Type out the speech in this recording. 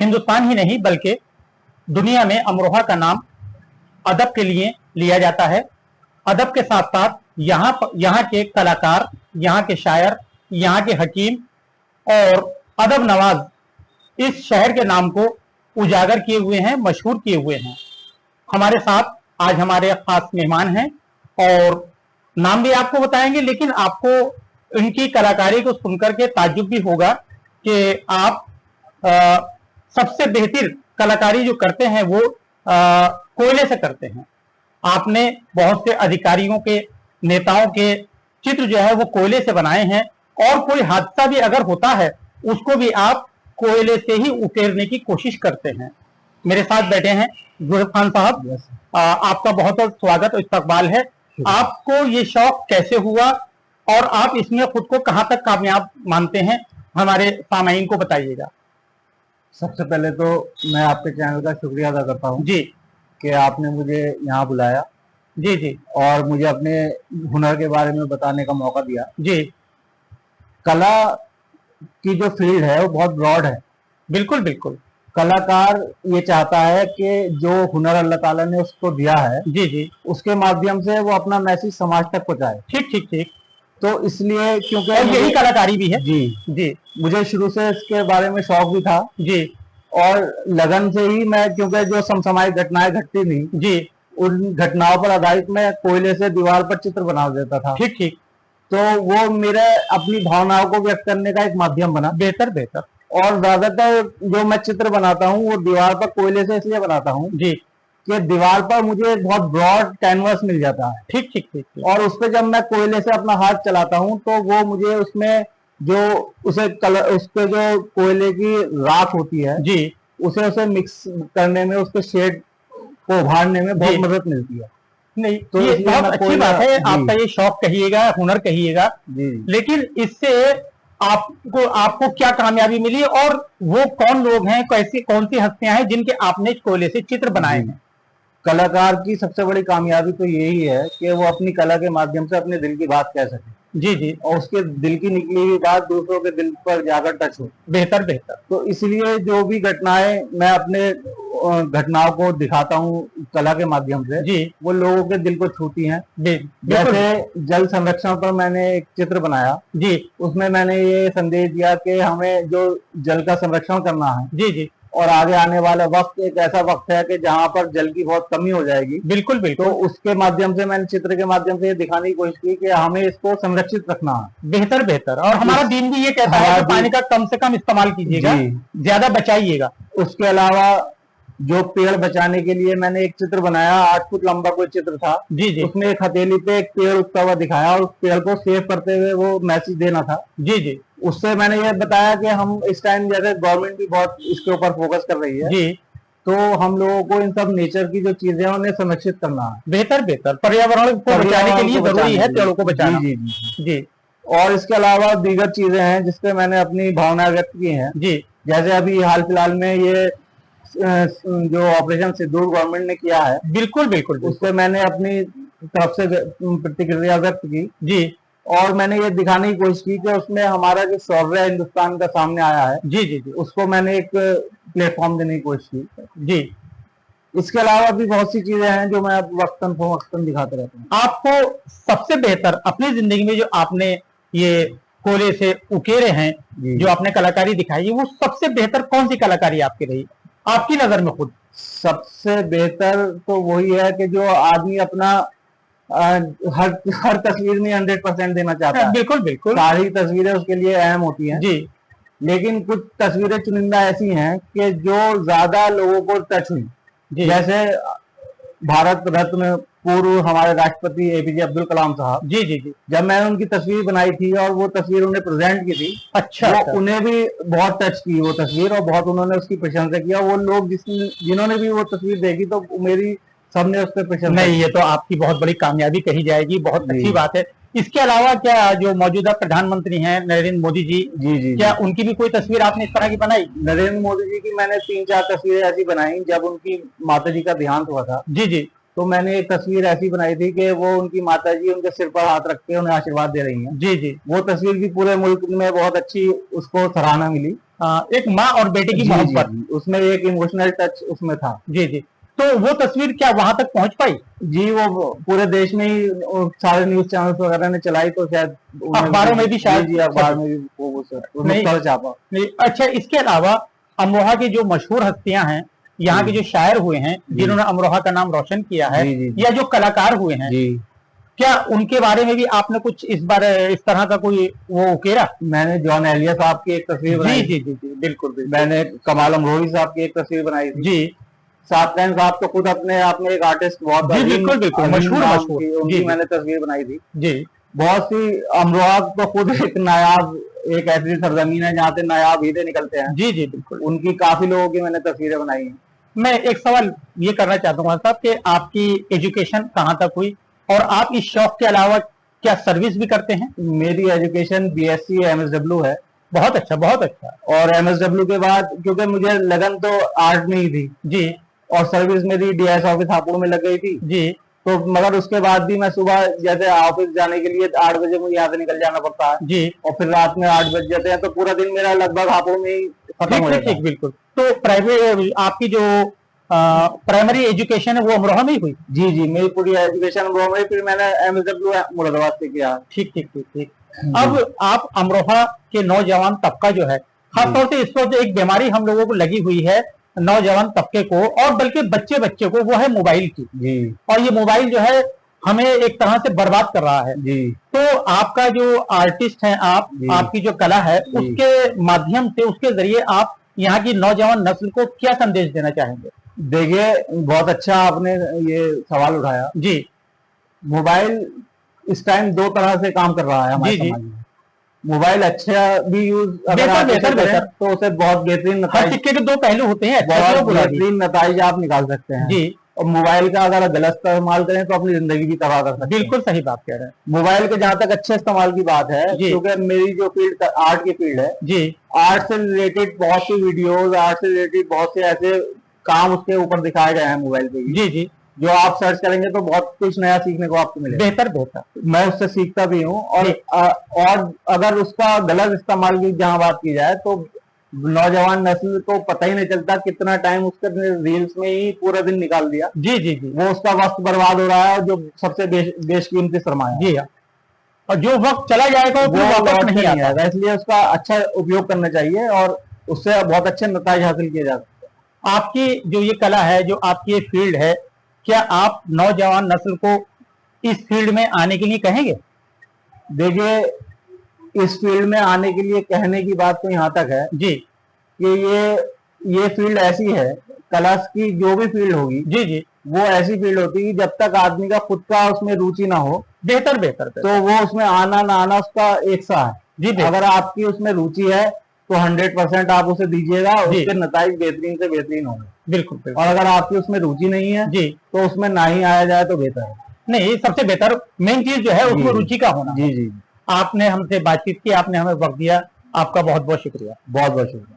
हिंदुस्तान ही नहीं बल्कि दुनिया में अमरोहा का नाम अदब के लिए लिया जाता है। अदब के साथ साथ यहाँ के कलाकार, यहाँ के शायर, यहाँ के हकीम और अदब नवाज इस शहर के नाम को उजागर किए हुए हैं, मशहूर किए हुए हैं। हमारे साथ आज हमारे खास मेहमान हैं और नाम भी आपको बताएंगे, लेकिन आपको इनकी कलाकारी को सुनकर के ताज्जुब भी होगा कि आप सबसे बेहतर कलाकारी जो करते हैं वो कोयले से करते हैं। आपने बहुत से अधिकारियों के, नेताओं के चित्र जो है वो कोयले से बनाए हैं और कोई हादसा भी अगर होता है उसको भी आप कोयले से ही उकेरने की कोशिश करते हैं। मेरे साथ बैठे हैं ज़ोहैब खान साहब, आपका बहुत बहुत स्वागत और इस्तकबाल है। आपको ये शौक कैसे हुआ और आप इसमें खुद को कहां तक कामयाब मानते हैं, हमारे सामाईन को बताइएगा। सबसे पहले तो मैं आपके चैनल का शुक्रिया अदा करता हूँ जी कि आपने मुझे यहाँ बुलाया जी जी और मुझे अपने हुनर के बारे में बताने का मौका दिया। जी, कला की जो फील्ड है वो बहुत ब्रॉड है। बिल्कुल बिल्कुल। कलाकार ये चाहता है कि जो हुनर अल्लाह ताला ने उसको दिया है जी जी, उसके माध्यम से वो अपना मैसेज समाज तक पहुंचाए। ठीक ठीक ठीक। तो इसलिए क्योंकि और यही कलाकारी भी है। जी जी, मुझे शुरू से इसके बारे में शौक भी था जी और लगन से ही मैं, क्योंकि जो समसामयिक घटनाएं घटती थी जी, उन घटनाओं पर आधारित मैं कोयले से दीवार पर चित्र बना देता था। ठीक ठीक। तो वो मेरे अपनी भावनाओं को व्यक्त करने का एक माध्यम बना। बेहतर बेहतर। और ज्यादातर जो मैं चित्र बनाता हूँ वो दीवार पर कोयले से इसलिए बनाता हूँ जी, कि दीवार पर मुझे एक बहुत ब्रॉड कैनवस मिल जाता है। ठीक ठीक ठीक। और उस पर जब मैं कोयले से अपना हाथ चलाता हूँ तो वो मुझे उसमें जो उसे कलर, उस पे जो कोयले की राख होती है जी, उसे मिक्स करने में, उसके शेड को उभारने में बहुत मदद मिलती है। नहीं तो ये बहुत अच्छी बात है। आपका ये शौक कहिएगा, हुनर कहिएगा, जी, लेकिन इससे आपको क्या कामयाबी मिली और वो कौन लोग हैं, कैसी कौन सी हस्तियां हैं जिनके आपने कोयले से चित्र बनाए हैं? कलाकार की सबसे बड़ी कामयाबी तो यही है कि वो अपनी कला के माध्यम से अपने दिल की बात कह सके। जी जी, और उसके दिल की निकली हुई बात दूसरों के दिल पर जाकर टच हो। बेहतर बेहतर। तो इसलिए जो भी घटनाएं मैं अपने घटनाओं को दिखाता हूँ कला के माध्यम से, जी, वो लोगों के दिल को छूती हैं। जैसे जल संरक्षण पर मैंने एक चित्र बनाया जी, उसमें मैंने ये संदेश दिया कि हमें जो जल का संरक्षण करना है जी जी, और आगे आने वाला वक्त एक ऐसा वक्त है कि जहाँ पर जल की बहुत कमी हो जाएगी। बिल्कुल बिल्कुल। तो उसके माध्यम से मैंने चित्र के माध्यम से ये दिखाने की कोशिश की कि हमें इसको संरक्षित रखना है। बेहतर बेहतर। और हमारा दीन भी ये कहता है कि पानी का कम से कम इस्तेमाल कीजिएगा, ज्यादा बचाइएगा। उसके अलावा जो पेड़ बचाने के लिए मैंने एक चित्र बनाया, 8 फुट लंबा कोई चित्र था। जी जी, उसमें एक हथेली पे एक पेड़ उगता हुआ दिखाया और उस पेड़ को सेव करते हुए वो मैसेज देना था। जी जी, उससे मैंने ये बताया कि हम इस टाइम, जैसे गवर्नमेंट भी बहुत इसके ऊपर फोकस कर रही है, जी, तो हम लोगों को इन सब नेचर की जो चीजें हैं उन्हें संरक्षित करना है। बेहतर बेहतर। पर्यावरण को बचाने के लिए जरूरी है पेड़ों को बचाना। जी जी जी, और इसके अलावा दीगर चीजें हैं जिसपे मैंने अपनी भावना व्यक्त की हैं। जी, जैसे अभी हाल फिलहाल में ये जो ऑपरेशन सिंदूर गवर्नमेंट ने किया है, बिल्कुल बिल्कुल, उस पर मैंने अपनी तरफ से प्रतिक्रिया व्यक्त की। जी और मैंने ये दिखाने की कोशिश की कि उसमें हमारा जो शौर्य हिंदुस्तान का सामने आया है, जी जी जी, उसको मैंने एक प्लेटफॉर्म देने की कोशिश की। जी। इसके अलावा भी बहुत सी चीजें हैं जो मैं वक्तन फवक्तन दिखाते रहता हूँ। आपको सबसे बेहतर अपनी जिंदगी में जो आपने ये कोयले से उकेरे हैं, जो आपने कलाकारी दिखाई है, वो सबसे बेहतर कौन सी कलाकारी आपकी रही आपकी नजर में? खुद सबसे बेहतर तो वही है कि जो आदमी अपना हर तस्वीर में 100% देना चाहता है। बिल्कुल बिल्कुल। सारी तस्वीरें उसके लिए अहम होती हैं जी, लेकिन कुछ तस्वीरें चुनिंदा ऐसी हैं कि जो ज्यादा लोगों को टच हुई। जैसे भारत रत्न पूर्व हमारे राष्ट्रपति एपीजे अब्दुल कलाम साहब, जी जी जी, जब मैंने उनकी तस्वीर बनाई थी और वो तस्वीर उन्हें प्रेजेंट की थी, अच्छा, वो उन्हें भी बहुत टच की वो तस्वीर और बहुत उन्होंने उसकी प्रशंसा किया। वो लोग जिन्होंने भी वो तस्वीर देखी तो मेरी सबने उस पर प्रशंसा। नहीं, ये तो आपकी बहुत बड़ी कामयाबी कही जाएगी, बहुत अच्छी बात है। इसके अलावा क्या जो मौजूदा प्रधानमंत्री हैं नरेंद्र मोदी जी, जी, क्या उनकी भी कोई तस्वीर आपने इस तरह की बनाई? नरेंद्र मोदी जी की मैंने 3-4 तस्वीरें ऐसी बनाई जब उनकी माता जी का देहांत हुआ था। जी जी, तो मैंने एक तस्वीर ऐसी बनाई थी कि वो उनकी माता जी उनके सिर पर हाथ रख के उन्हें आशीर्वाद दे रही हैं। जी जी। वो तस्वीर भी पूरे मुल्क में बहुत अच्छी उसको सराहना मिली। एक माँ और बेटे की जी, मोहब्बत। जी, उसमें एक इमोशनल टच उसमें था। जी जी। तो वो तस्वीर क्या वहां तक पहुंच पाई? जी, वो पूरे देश में ही सारे न्यूज चैनल्स वगैरह ने चलाई, तो शायद अखबारों में भी शायद। जी, अखबार में भी वो नहीं, छापा। नहीं। अच्छा, इसके अलावा अमरोहा की जो मशहूर हस्तियां हैं, यहाँ के जो शायर हुए हैं जिन्होंने अमरोहा का नाम रोशन किया है, या जो कलाकार हुए हैं, क्या उनके बारे में भी आपने कुछ इस बार इस तरह का कोई वो उकेरा? मैंने जॉन एलिया साहब की एक तस्वीर बनाई। जी जी जी, बिल्कुल बिल्कुल। मैंने कमाल अमरोही साहब की एक तस्वीर बनाई थी। जी। सादखान साहब तो खुद अपने आप में एक आर्टिस्ट, बहुत बिल्कुल बिल्कुल मशहूर मशहूर, उनकी मैंने तस्वीर बनाई थी। जी। बहुत सी अमरोहा तो खुद एक नायाब, एक ऐसी सरजमीन है जहाँ से नायाब हीरे निकलते हैं। जी जी बिल्कुल। उनकी काफी लोगों की मैंने तस्वीरें बनाई हैं। मैं एक सवाल ये करना चाहता हूँ साहब कि आपकी एजुकेशन कहाँ तक हुई, और आप इस शौक के अलावा क्या सर्विस भी करते हैं? मेरी एजुकेशन बीएससी एमएसडब्ल्यू है। बहुत अच्छा, बहुत अच्छा। और एमएसडब्ल्यू के बाद क्योंकि मुझे लगन तो आर्ट में ही थी जी, और सर्विस मेरी डीएस ऑफिस हापुड़ में लग गई थी जी, तो मगर उसके बाद भी मैं सुबह जैसे ऑफिस जाने के लिए 8 बजे मुझे यहाँ से निकल जाना पड़ता है जी, और फिर रात में 8 बज जाते हैं, तो पूरा दिन मेरा लगभग हापुड़ में ही खत्म हो जाता है। बिल्कुल। तो प्राइवेट आपकी जो प्राइमरी एजुकेशन है वो अमरोहा में ही हुई? जी जी, मेरी पूरी एजुकेशन अमरोहा में, फिर मैंने एमएसडब्ल्यू मुरादाबाद से किया। ठीक ठीक ठीक ठीक। अब आप अमरोहा के नौजवान तबका जो है, खासतौर से इस वक्त एक बीमारी हम लोगों को लगी हुई है नौजवान तबके को, और बल्कि बच्चे बच्चे को, वो है मोबाइल की। जी। और ये मोबाइल जो है हमें एक तरह से बर्बाद कर रहा है। जी। तो आपका जो आर्टिस्ट है, आपकी जो कला है, उसके माध्यम से, उसके जरिए आप यहाँ की नौजवान नस्ल को क्या संदेश देना चाहेंगे? देखिए, बहुत अच्छा आपने ये सवाल उठाया। जी। मोबाइल इस टाइम 2 तरह से काम कर रहा है हमारे समाज में। मोबाइल अच्छा भी यूज अगर आप बेहतर तो उसे बहुत बेहतरीन नतीजे, सिक्के के 2 पहलू होते हैं, बहुत बेहतरीन नतीजे आप निकाल सकते हैं। जी। और मोबाइल का अगर गलत इस्तेमाल करें तो अपनी जिंदगी भी तबाह कर सकते हैं। बिल्कुल सही बात कह रहे हैं। मोबाइल के जहां तक अच्छे इस्तेमाल की बात है, क्योंकि मेरी जो फील्ड आर्ट की फील्ड है, जी, आर्ट से रिलेटेड बहुत सी वीडियोस, आर्ट से रिलेटेड बहुत से ऐसे काम उसके ऊपर दिखाए गए हैं मोबाइल पे। जी जी। जो आप सर्च करेंगे तो बहुत कुछ नया सीखने को आपको मिलेगा। बेहतर मैं उससे सीखता भी हूँ। और अगर उसका गलत इस्तेमाल की जहां बात की जाए तो नौजवान नस्ल को पता ही नहीं चलता कितना टाइम उसके रील्स में ही पूरा दिन निकाल दिया। जी जी जी। वो उसका वक्त बर्बाद हो रहा है, जो सबसे बेशकीमती सरमाया। जी हाँ। और जो वक्त चला जाएगा वो वापस नहीं आएगा, इसलिए उसका अच्छा उपयोग करना चाहिए और उससे बहुत अच्छे नतीजे हासिल किए जा सकते हैं। आपकी जो ये कला है, जो आपकी ये फील्ड है, क्या आप नौजवान नस्ल को इस फील्ड में आने के लिए कहेंगे? देखिए, इस फील्ड में आने के लिए कहने की बात तो यहाँ तक है जी कि ये फील्ड ऐसी है, कला की जो भी फील्ड होगी, जी जी, वो ऐसी फील्ड होती है जब तक आदमी का खुद का उसमें रुचि ना हो, बेहतर तो वो उसमें आना ना आना उसका एक सा है। जी, अगर आपकी उसमें रुचि है तो 100% आप उसे दीजिएगा, उसके नतीजे बेहतरीन से बेहतरीन होंगे। बिल्कुल। और अगर आपकी उसमें रुचि नहीं है जी, तो उसमें ना ही आया जाए तो बेहतर है। नहीं, सबसे बेहतर मेन चीज जो है उसमें रुचि का होना। जी जी। आपने हमसे बातचीत की, आपने हमें वक्त दिया, आपका बहुत बहुत शुक्रिया। बहुत बहुत शुक्रिया।